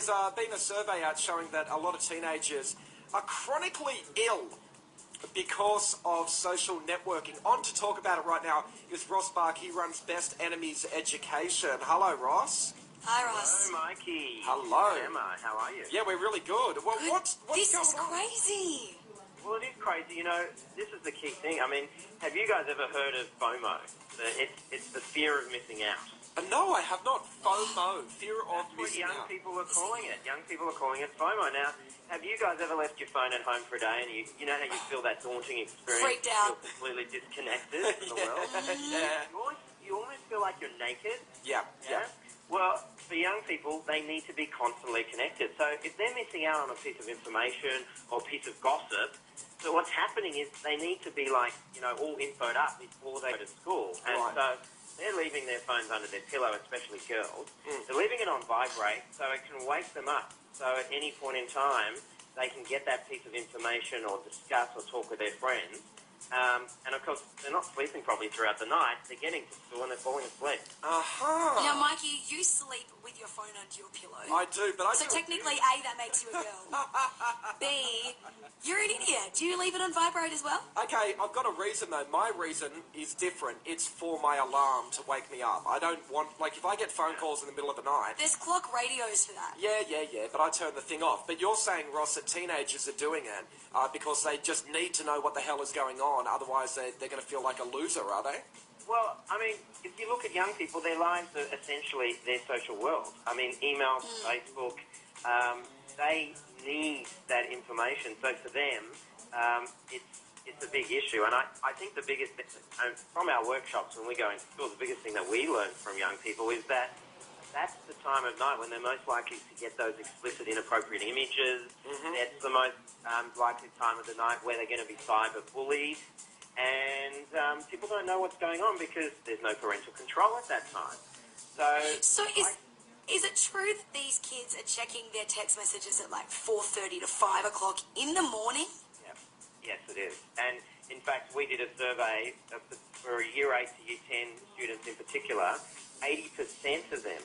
there's been a survey out showing that a lot of teenagers are chronically ill because of social networking. On to talk about it right now is Ross Bark. He runs Best Enemies Education. Hello, Ross. Hi, Ross. Hello, Mikey. Hello. Emma, how are you? Yeah, we're really good. Well, Good. what's This going is on? crazy. Well, it is crazy. You know, this is the key thing. I mean, have you guys ever heard of FOMO? It's the fear of missing out. No, I have not. FOMO, fear of That's what missing young out. people are calling it. Young people are calling it FOMO. Now, have you guys ever left your phone at home for a day and you know how you feel that daunting experience? Freaked out. You feel completely disconnected from the world? Yeah. You almost feel like you're naked. Yeah. Well, for young people, they need to be constantly connected. So if they're missing out on a piece of information or a piece of gossip, so what's happening is they need to be like, you know, all infoed up before they go to school. And Right. so they're leaving their phones under their pillow, especially girls. They're leaving it on vibrate so it can wake them up. So at any point in time, they can get that piece of information or discuss or talk with their friends. And of course, they're not sleeping properly throughout the night. They're getting to school and they're falling asleep. Uh-huh. Now, Mikey, you sleep with your phone under your pillow. I do, but I So do. technically, A, that makes you a girl. B, you're an idiot. Do you leave it on vibrate as well? Okay, I've got a reason though. My reason is different. It's for my alarm to wake me up. I don't want, like, if I get phone calls in the middle of the night. There's clock radios for that. Yeah, but I turn the thing off. But you're saying, Ross, that teenagers are doing it because they just need to know what the hell is going on. Otherwise, they're going to feel like a loser, are they? Well, I mean, if you look at young people, their lives are essentially their social world. I mean, emails, Facebook, they need that information. So for them, it's a big issue. And I think the biggest thing, from our workshops when we go into school, the biggest thing that we learn from young people is that that's the time of night when they're most likely to get those explicit, inappropriate images. That's the most likely time of the night where they're going to be cyber bullied. And people don't know what's going on because there's no parental control at that time. So is it true that these kids are checking their text messages at like 4:30 to 5 o'clock in the morning? Yeah. Yes, it is. And in fact, we did a survey for Year 8 to Year 10 students in particular. 80% of them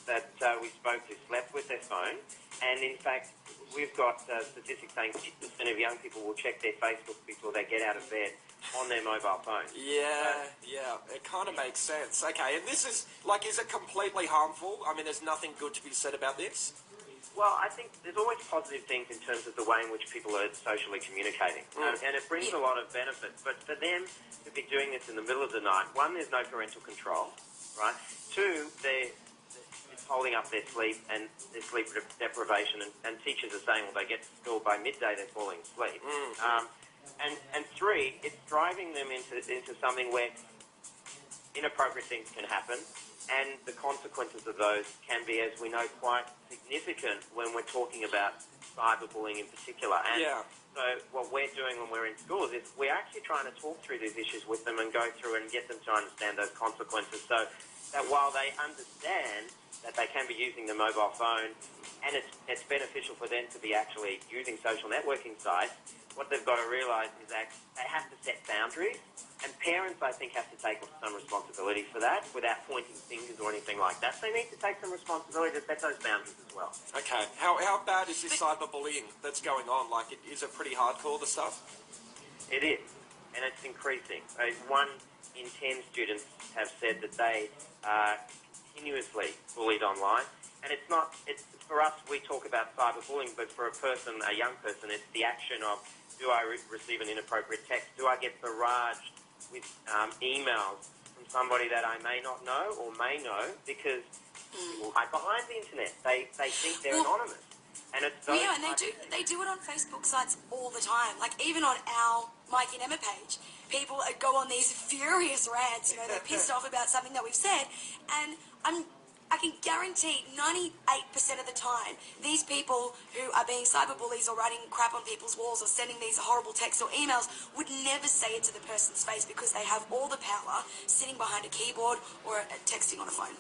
that we spoke to slept with their phone. And in fact, we've got statistics saying 50% of young people will check their Facebook before they get out of bed on their mobile phone. Yeah, it kind of makes sense. Okay, and this is, like, is it completely harmful? I mean, there's nothing good to be said about this? Well, I think there's always positive things in terms of the way in which people are socially communicating. And it brings a lot of benefits. But for them to be doing this in the middle of the night, one, there's no parental control, right? Two, it's holding up their sleep and their sleep deprivation. And teachers are saying, well, they get to school by midday, they're falling asleep. And three, it's driving them into something where inappropriate things can happen, and the consequences of those can be, as we know, quite significant when we're talking about cyberbullying in particular. And so what we're doing when we're in schools is we're actually trying to talk through these issues with them and go through and get them to understand those consequences, so that while they understand that they can be using the mobile phone and it's beneficial for them to be actually using social networking sites, what they've got to realise is that they have to set boundaries, and parents, I think, have to take some responsibility for that without pointing fingers or anything like that. They need to take some responsibility to set those boundaries as well. Okay, how bad is this cyberbullying that's going on? Like, is it pretty hardcore, the stuff? It is, and it's increasing. 1 in 10 students have said that they are continuously bullied online, and it's for us, we talk about cyberbullying, but for a young person, it's the action of, do I receive an inappropriate text? Do I get barraged with emails from somebody that I may not know or may know, because people hide behind the internet. They think they're anonymous. And it's and they do it on Facebook sites all the time. Like, even on our Mike and Emma page, people go on these furious rants. You know, they're pissed off about something that we've said, and I can guarantee 98% of the time, these people who are being cyberbullies or writing crap on people's walls or sending these horrible texts or emails would never say it to the person's face, because they have all the power sitting behind a keyboard or texting on a phone.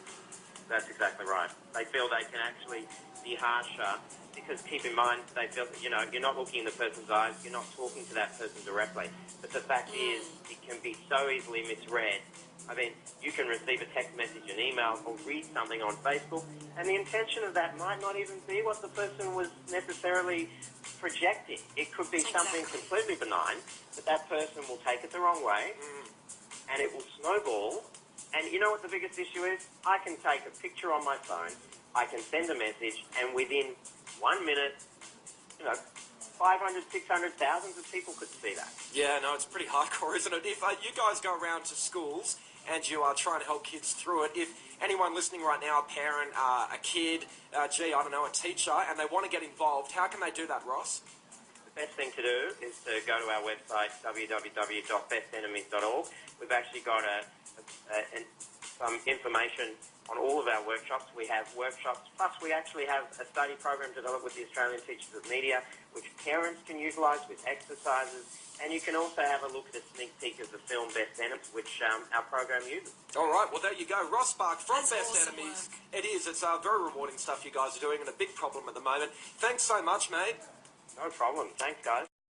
That's exactly right. They feel they can actually be harsher because, keep in mind, they feel that, you're not looking in the person's eyes, you're not talking to that person directly. But the fact is, it can be so easily misread. I mean, you can receive a text message, an email, or read something on Facebook, and the intention of that might not even be what the person was necessarily projecting. It could be something completely benign, but that person will take it the wrong way, and it will snowball. And you know what the biggest issue is? I can take a picture on my phone, I can send a message, and within 1 minute, 500, 600, thousands of people could see that. Yeah, no, it's pretty hardcore, isn't it? If you guys go around to schools and you are trying to help kids through it, if anyone listening right now, a parent, a kid, a teacher, and they want to get involved, how can they do that, Ross? The best thing to do is to go to our website, www.bestenemies.org. We've actually got some information on all of our workshops. We have workshops, plus we actually have a study program developed with the Australian Teachers of Media, which parents can utilise with exercises, and you can also have a look at a sneak peek of the film Best Enemies, which our program uses. All right, well, there you go. Ross Spark from That's Best awesome Enemies. work. It is. It's very rewarding stuff you guys are doing and a big problem at the moment. Thanks so much, mate. No problem. Thanks, guys.